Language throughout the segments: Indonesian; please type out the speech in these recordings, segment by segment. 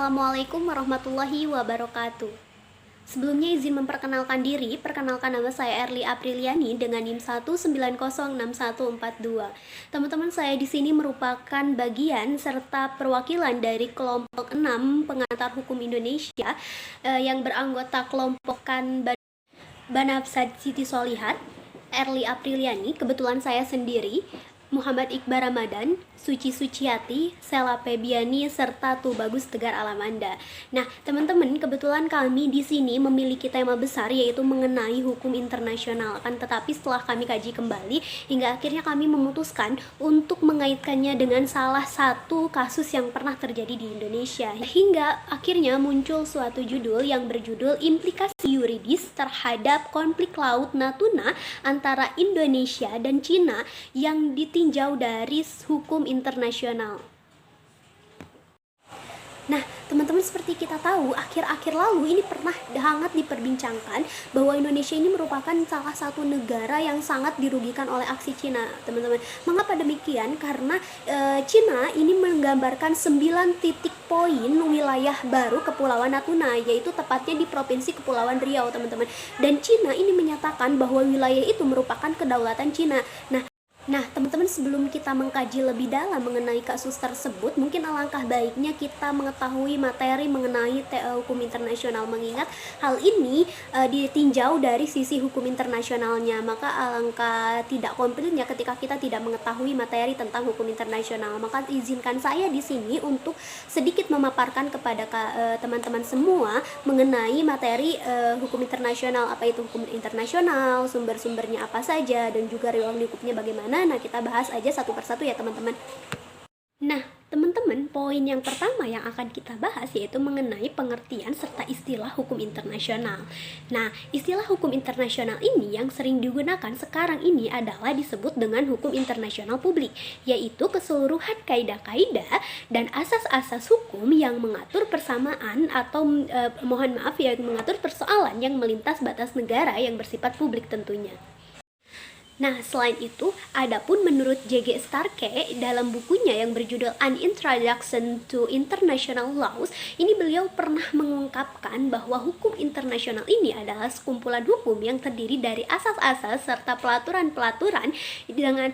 Assalamualaikum warahmatullahi wabarakatuh. Sebelumnya izin memperkenalkan diri, perkenalkan nama saya Erli Apriliani dengan NIM 1906142. Teman-teman, saya di sini merupakan bagian serta perwakilan dari kelompok 6 pengantar hukum Indonesia yang beranggota kelompokan Banafsad Siti Solihat, Erli Apriliani, kebetulan saya sendiri, Muhammad Iqbal Ramadan, Suci Suciati, Sela Febiani, serta Tubagus Tegar Alamanda. Nah, teman-teman, kebetulan kami di sini memiliki tema besar yaitu mengenai hukum internasional. Akan tetapi setelah kami kaji kembali, hingga akhirnya kami memutuskan untuk mengaitkannya dengan salah satu kasus yang pernah terjadi di Indonesia. Hingga akhirnya muncul suatu judul yang berjudul Implikasi Yuridis terhadap Konflik Laut Natuna antara Indonesia dan Cina yang ditinjau dari hukum internasional. Nah, teman-teman, seperti kita tahu, akhir-akhir lalu ini pernah hangat diperbincangkan bahwa Indonesia ini merupakan salah satu negara yang sangat dirugikan oleh aksi Cina, teman-teman. Mengapa demikian? Karena Cina ini menggambarkan 9 titik poin wilayah baru Kepulauan Natuna, yaitu tepatnya di Provinsi Kepulauan Riau, teman-teman. Dan Cina ini menyatakan bahwa wilayah itu merupakan kedaulatan Cina. Nah, teman-teman, sebelum kita mengkaji lebih dalam mengenai kasus tersebut, mungkin alangkah baiknya kita mengetahui materi mengenai hukum internasional, mengingat hal ini ditinjau dari sisi hukum internasionalnya. Maka alangkah tidak komplitnya ketika kita tidak mengetahui materi tentang hukum internasional. Maka izinkan saya di sini untuk sedikit memaparkan kepada teman-teman semua mengenai materi hukum internasional, apa itu hukum internasional, sumber-sumbernya apa saja, dan juga ruang lingkupnya bagaimana. Nah, kita bahas aja satu persatu ya, teman-teman. Nah, teman-teman, poin yang pertama yang akan kita bahas yaitu mengenai pengertian serta istilah hukum internasional. Nah, istilah hukum internasional ini yang sering digunakan sekarang ini adalah disebut dengan hukum internasional publik, yaitu keseluruhan kaidah-kaidah dan asas-asas hukum yang mengatur persamaan atau mengatur persoalan yang melintas batas negara yang bersifat publik tentunya. Nah, selain itu, adapun menurut J.G. Starke dalam bukunya yang berjudul An Introduction to International Laws, ini beliau pernah mengungkapkan bahwa hukum internasional ini adalah sekumpulan hukum yang terdiri dari asas-asas serta pelaturan-pelaturan dengan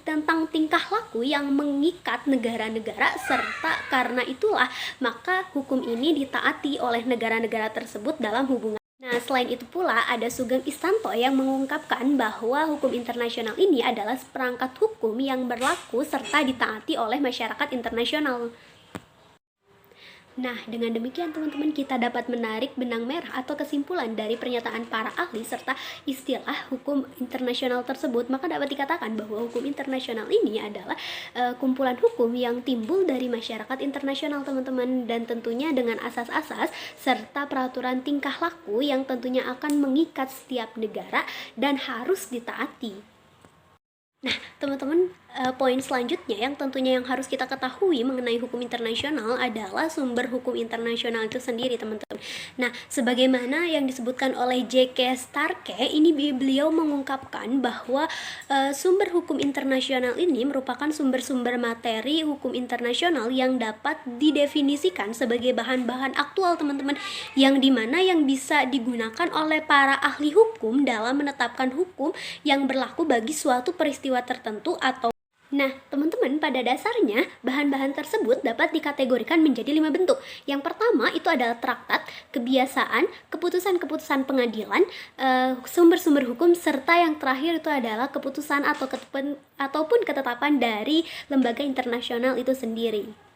tentang tingkah laku yang mengikat negara-negara, serta karena itulah maka hukum ini ditaati oleh negara-negara tersebut dalam hubungan. Nah, selain itu pula ada Sugeng Istanto yang mengungkapkan bahwa hukum internasional ini adalah seperangkat hukum yang berlaku serta ditaati oleh masyarakat internasional. Nah, dengan demikian teman-teman, kita dapat menarik benang merah atau kesimpulan dari pernyataan para ahli serta istilah hukum internasional tersebut. Maka dapat dikatakan bahwa hukum internasional ini adalah kumpulan hukum yang timbul dari masyarakat internasional, teman-teman, dan tentunya dengan asas-asas serta peraturan tingkah laku yang tentunya akan mengikat setiap negara dan harus ditaati. Nah, teman-teman, poin selanjutnya yang tentunya yang harus kita ketahui mengenai hukum internasional adalah sumber hukum internasional itu sendiri, teman-teman. Nah, sebagaimana yang disebutkan oleh J.K. Starke, ini beliau mengungkapkan bahwa sumber hukum internasional ini merupakan sumber-sumber materi hukum internasional yang dapat didefinisikan sebagai bahan-bahan aktual, teman-teman, yang dimana yang bisa digunakan oleh para ahli hukum dalam menetapkan hukum yang berlaku bagi suatu peristiwa tertentu atau. Nah, teman-teman, pada dasarnya bahan-bahan tersebut dapat dikategorikan menjadi 5 bentuk. Yang pertama itu adalah traktat, kebiasaan, keputusan-keputusan pengadilan, sumber-sumber hukum, serta yang terakhir itu adalah keputusan ataupun ketetapan dari lembaga internasional itu sendiri.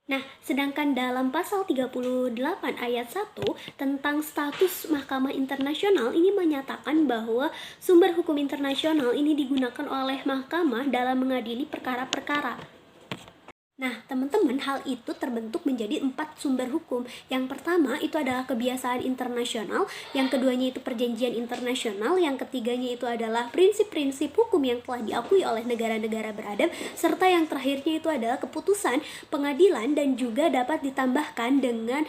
Nah, sedangkan dalam pasal 38 ayat 1 tentang status Mahkamah Internasional ini menyatakan bahwa sumber hukum internasional ini digunakan oleh mahkamah dalam mengadili perkara-perkara. Nah, teman-teman, hal itu terbentuk menjadi 4 sumber hukum. Yang pertama itu adalah kebiasaan internasional, yang keduanya itu perjanjian internasional, yang ketiganya itu adalah prinsip-prinsip hukum yang telah diakui oleh negara-negara beradab, serta yang terakhirnya itu adalah keputusan pengadilan, dan juga dapat ditambahkan dengan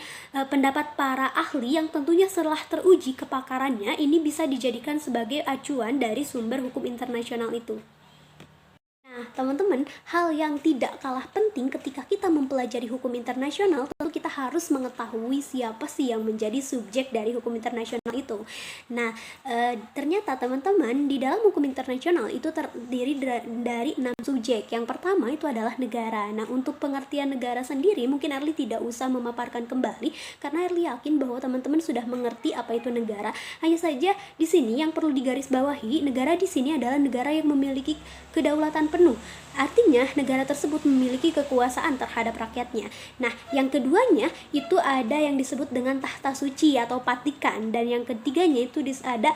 pendapat para ahli yang tentunya setelah teruji kepakarannya ini bisa dijadikan sebagai acuan dari sumber hukum internasional itu. Nah, Nah, teman-teman, hal yang tidak kalah penting ketika kita mempelajari hukum internasional, tentu kita harus mengetahui siapa sih yang menjadi subjek dari hukum internasional itu. Nah, ternyata teman-teman, di dalam hukum internasional itu terdiri dari 6 subjek. Yang pertama itu adalah negara. Nah, untuk pengertian negara sendiri, mungkin Erli tidak usah memaparkan kembali, karena Erli yakin bahwa teman-teman sudah mengerti apa itu negara. Hanya saja di sini yang perlu digarisbawahi, negara di sini adalah negara yang memiliki kedaulatan penuh. Artinya negara tersebut memiliki kekuasaan terhadap rakyatnya. Nah, yang keduanya itu ada yang disebut dengan tahta suci atau Vatikan, dan yang ketiganya itu ada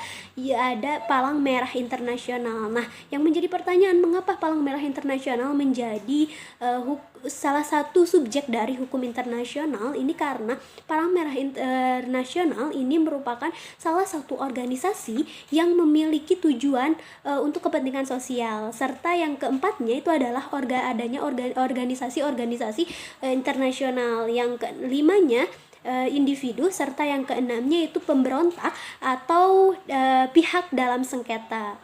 Palang Merah Internasional. Nah, yang menjadi pertanyaan, mengapa Palang Merah Internasional menjadi salah satu subjek dari hukum internasional ini? Karena Palang Merah Internasional ini merupakan salah satu organisasi yang memiliki tujuan untuk kepentingan sosial, serta yang keempatnya itu adalah adanya organisasi-organisasi internasional. Yang kelimanya individu, serta yang keenamnya itu pemberontak atau pihak dalam sengketa.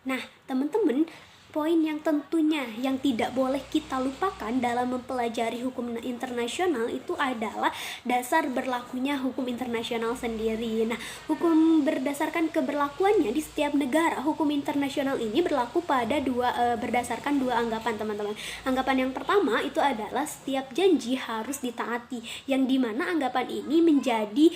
Nah, teman-teman, poin yang tentunya yang tidak boleh kita lupakan dalam mempelajari hukum internasional itu adalah dasar berlakunya hukum internasional sendiri. Nah, hukum berdasarkan keberlakuannya di setiap negara, hukum internasional ini berlaku pada berdasarkan dua anggapan, teman-teman. Anggapan yang pertama itu adalah setiap janji harus ditaati, yang dimana anggapan ini menjadi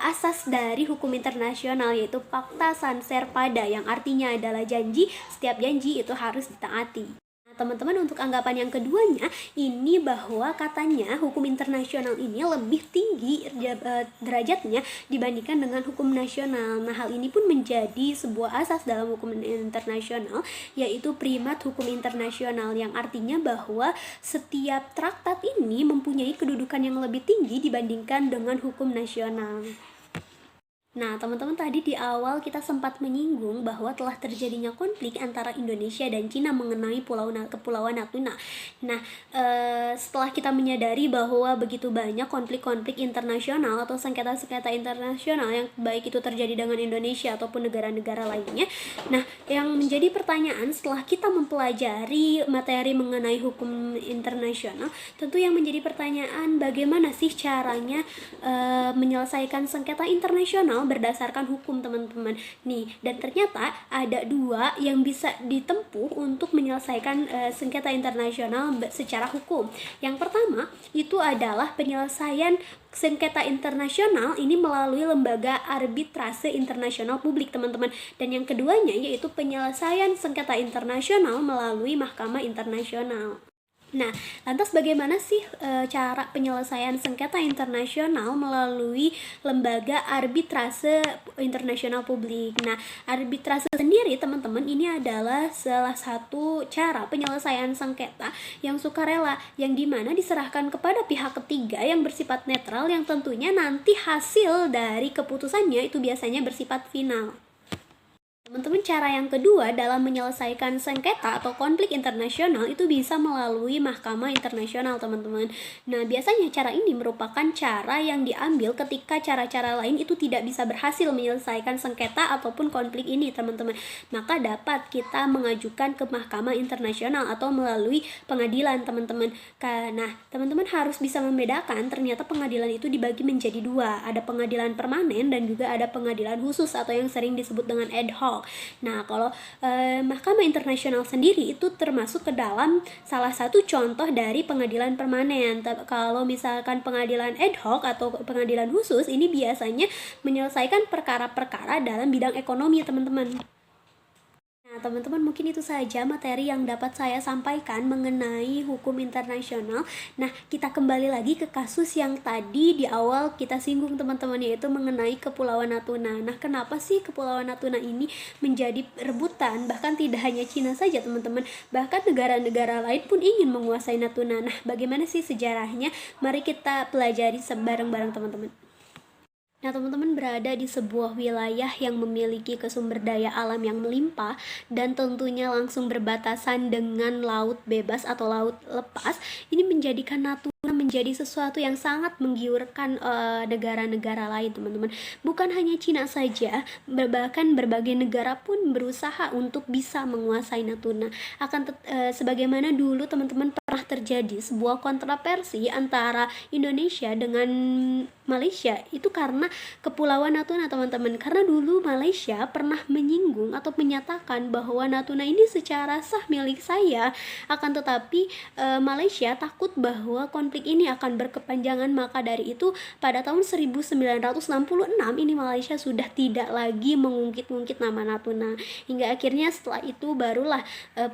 asas dari hukum internasional, yaitu Pacta Sunt Servanda, yang artinya adalah setiap janji itu harus ditaati. Nah, teman-teman, untuk anggapan yang keduanya ini bahwa katanya hukum internasional ini lebih tinggi derajatnya dibandingkan dengan hukum nasional. Nah, hal ini pun menjadi sebuah asas dalam hukum internasional, yaitu primat hukum internasional, yang artinya bahwa setiap traktat ini mempunyai kedudukan yang lebih tinggi dibandingkan dengan hukum nasional. Nah, teman-teman, tadi di awal kita sempat menyinggung bahwa telah terjadinya konflik antara Indonesia dan Cina mengenai Kepulauan Natuna. Nah, setelah kita menyadari bahwa begitu banyak konflik-konflik internasional atau sengketa-sengketa internasional yang baik itu terjadi dengan Indonesia ataupun negara-negara lainnya. Nah, yang menjadi pertanyaan setelah kita mempelajari materi mengenai hukum internasional, tentu yang menjadi pertanyaan, bagaimana sih caranya menyelesaikan sengketa internasional berdasarkan hukum, teman-teman. Nih, dan ternyata ada dua yang bisa ditempuh untuk menyelesaikan sengketa internasional secara hukum. Yang pertama itu adalah penyelesaian sengketa internasional ini melalui lembaga arbitrase internasional publik, teman-teman. Dan yang keduanya yaitu penyelesaian sengketa internasional melalui Mahkamah Internasional. Nah, lantas bagaimana sih cara penyelesaian sengketa internasional melalui lembaga arbitrase internasional publik? Nah, arbitrase sendiri, teman-teman, ini adalah salah satu cara penyelesaian sengketa yang sukarela, yang dimana diserahkan kepada pihak ketiga yang bersifat netral, yang tentunya nanti hasil dari keputusannya itu biasanya bersifat final. Teman-teman, cara yang kedua dalam menyelesaikan sengketa atau konflik internasional itu bisa melalui Mahkamah Internasional, teman-teman. Nah, biasanya cara ini merupakan cara yang diambil ketika cara-cara lain itu tidak bisa berhasil menyelesaikan sengketa ataupun konflik ini, teman-teman. Maka dapat kita mengajukan ke Mahkamah Internasional atau melalui pengadilan, teman-teman. Nah, teman-teman harus bisa membedakan, ternyata pengadilan itu dibagi menjadi dua. Ada pengadilan permanen dan juga ada pengadilan khusus atau yang sering disebut dengan ad hoc. Nah, kalau Mahkamah Internasional sendiri itu termasuk ke dalam salah satu contoh dari pengadilan permanen. Kalau misalkan pengadilan ad hoc atau pengadilan khusus ini biasanya menyelesaikan perkara-perkara dalam bidang ekonomi, teman-teman. Nah, teman-teman, mungkin itu saja materi yang dapat saya sampaikan mengenai hukum internasional. Nah, kita kembali lagi ke kasus yang tadi di awal kita singgung, teman-teman, yaitu mengenai Kepulauan Natuna. Nah, kenapa sih Kepulauan Natuna ini menjadi rebutan? Bahkan tidak hanya Cina saja, teman-teman, bahkan negara-negara lain pun ingin menguasai Natuna. Nah, bagaimana sih sejarahnya? Mari kita pelajari bareng-bareng, teman-teman. Nah, teman-teman, berada di sebuah wilayah yang memiliki sumber daya alam yang melimpah dan tentunya langsung berbatasan dengan laut bebas atau laut lepas. Ini menjadikan Natuna menjadi sesuatu yang sangat menggiurkan negara-negara lain, teman-teman. Bukan hanya Cina saja, bahkan berbagai negara pun berusaha untuk bisa menguasai Natuna. Sebagaimana dulu teman-teman pernah terjadi sebuah kontroversi antara Indonesia dengan Malaysia, itu karena Kepulauan Natuna, teman-teman. Karena dulu Malaysia pernah menyinggung atau menyatakan bahwa Natuna ini secara sah milik saya, akan tetapi Malaysia takut bahwa konflik ini akan berkepanjangan. Maka dari itu pada tahun 1966 ini Malaysia sudah tidak lagi mengungkit-ungkit nama Natuna. Hingga akhirnya setelah itu barulah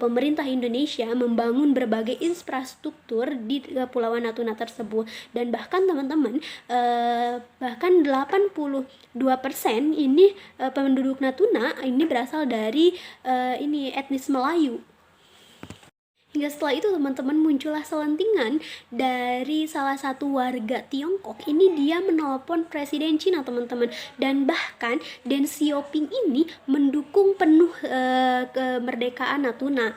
pemerintah Indonesia membangun berbagai infrastruktur di Kepulauan Natuna tersebut. Dan bahkan teman-teman, bahkan 82% ini penduduk Natuna ini berasal dari etnis Melayu. Hingga setelah itu teman-teman, muncullah selentingan dari salah satu warga Tiongkok. Ini dia menelpon Presiden Cina, teman-teman, dan bahkan Deng Xiaoping ini mendukung penuh kemerdekaan Natuna.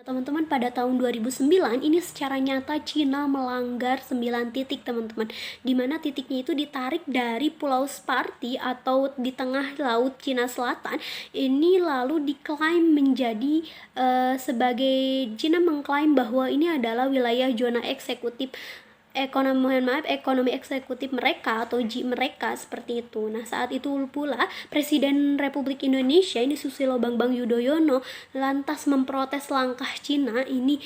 Teman-teman, pada tahun 2009 ini secara nyata Cina melanggar 9 titik, teman-teman, dimana titiknya itu ditarik dari Pulau Spratly atau di tengah laut Cina Selatan. Ini lalu diklaim menjadi sebagai, Cina mengklaim bahwa ini adalah wilayah zona eksekutif ekonomi eksekutif mereka atau mereka, seperti itu. Nah, saat itu pula Presiden Republik Indonesia ini Susilo Bambang Yudhoyono lantas memprotes langkah Cina ini.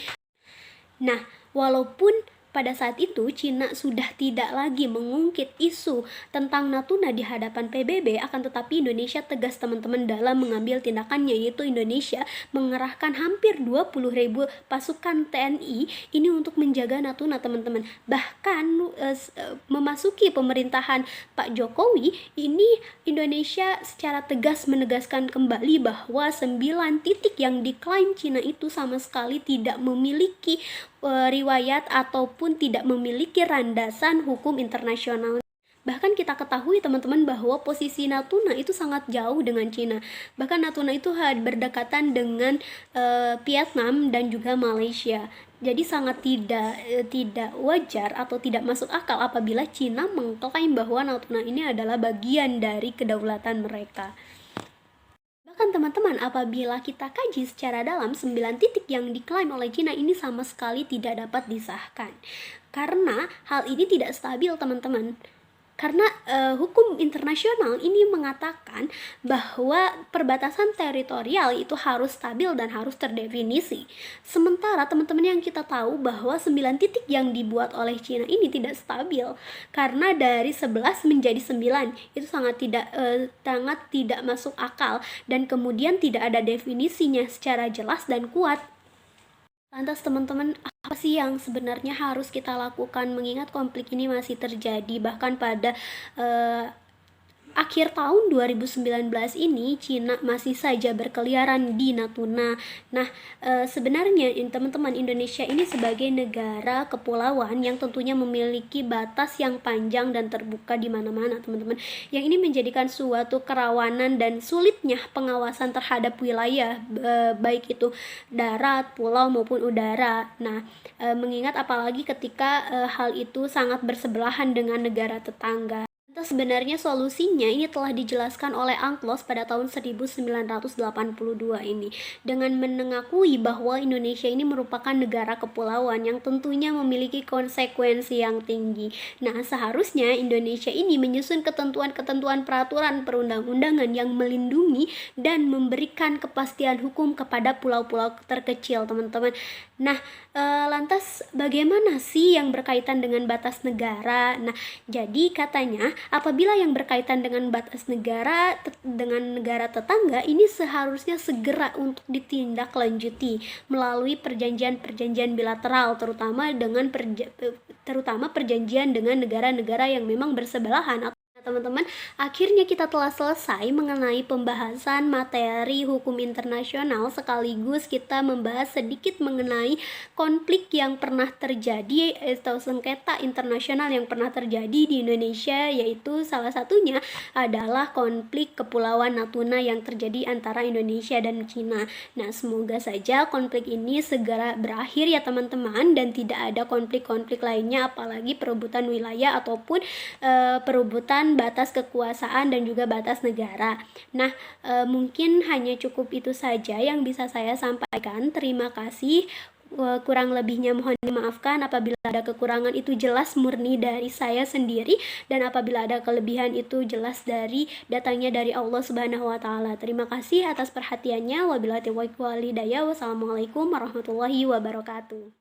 Nah, walaupun pada saat itu Cina sudah tidak lagi mengungkit isu tentang Natuna di hadapan PBB, akan tetapi Indonesia tegas, teman-teman, dalam mengambil tindakannya, yaitu Indonesia mengerahkan hampir 20.000 pasukan TNI ini untuk menjaga Natuna, teman-teman. Bahkan memasuki pemerintahan Pak Jokowi ini Indonesia secara tegas menegaskan kembali bahwa 9 titik yang diklaim Cina itu sama sekali tidak memiliki riwayat ataupun tidak memiliki landasan hukum internasional. Bahkan kita ketahui, teman-teman, bahwa posisi Natuna itu sangat jauh dengan Cina. Bahkan Natuna itu berdekatan dengan Vietnam dan juga Malaysia. Jadi sangat tidak wajar atau tidak masuk akal apabila Cina mengklaim bahwa Natuna ini adalah bagian dari kedaulatan mereka. Bahkan teman-teman, apabila kita kaji secara dalam, 9 titik yang diklaim oleh Cina ini sama sekali tidak dapat disahkan. Karena hal ini tidak stabil, teman-teman. Karena hukum internasional ini mengatakan bahwa perbatasan teritorial itu harus stabil dan harus terdefinisi. Sementara teman-teman yang kita tahu bahwa 9 titik yang dibuat oleh Cina ini tidak stabil, karena dari 11 menjadi 9 itu sangat tidak masuk akal, dan kemudian tidak ada definisinya secara jelas dan kuat. Lantas teman-teman, apa sih yang sebenarnya harus kita lakukan mengingat konflik ini masih terjadi? Bahkan pada akhir tahun 2019 ini Cina masih saja berkeliaran di Natuna. Nah, sebenarnya teman-teman, Indonesia ini sebagai negara kepulauan yang tentunya memiliki batas yang panjang dan terbuka di mana-mana, teman-teman. Yang ini menjadikan suatu kerawanan dan sulitnya pengawasan terhadap wilayah, baik itu darat, pulau maupun udara. Nah, mengingat apalagi ketika hal itu sangat bersebelahan dengan negara tetangga. Sebenarnya solusinya ini telah dijelaskan oleh UNCLOS pada tahun 1982 ini, dengan mengakui bahwa Indonesia ini merupakan negara kepulauan yang tentunya memiliki konsekuensi yang tinggi. Nah, seharusnya Indonesia ini menyusun ketentuan-ketentuan peraturan perundang-undangan yang melindungi dan memberikan kepastian hukum kepada pulau-pulau terkecil, teman-teman. Nah, lantas bagaimana sih yang berkaitan dengan batas negara? Nah, jadi katanya apabila yang berkaitan dengan batas negara dengan negara tetangga ini seharusnya segera untuk ditindaklanjuti melalui perjanjian-perjanjian bilateral, terutama perjanjian dengan negara-negara yang memang bersebelahan. teman-teman, akhirnya kita telah selesai mengenai pembahasan materi hukum internasional, sekaligus kita membahas sedikit mengenai konflik yang pernah terjadi atau sengketa internasional yang pernah terjadi di Indonesia, yaitu salah satunya adalah konflik Kepulauan Natuna yang terjadi antara Indonesia dan Cina. Nah, semoga saja konflik ini segera berakhir ya teman-teman, dan tidak ada konflik-konflik lainnya, apalagi perebutan wilayah ataupun perebutan batas kekuasaan dan juga batas negara. Nah, mungkin hanya cukup itu saja yang bisa saya sampaikan. Terima kasih. Kurang lebihnya mohon dimaafkan. Apabila ada kekurangan itu jelas murni dari saya sendiri, dan apabila ada kelebihan itu jelas dari datangnya dari Allah Subhanahu wa taala. Terima kasih atas perhatiannya. Wabillahi taufiq wal hidayah. Wassalamualaikum warahmatullahi wabarakatuh.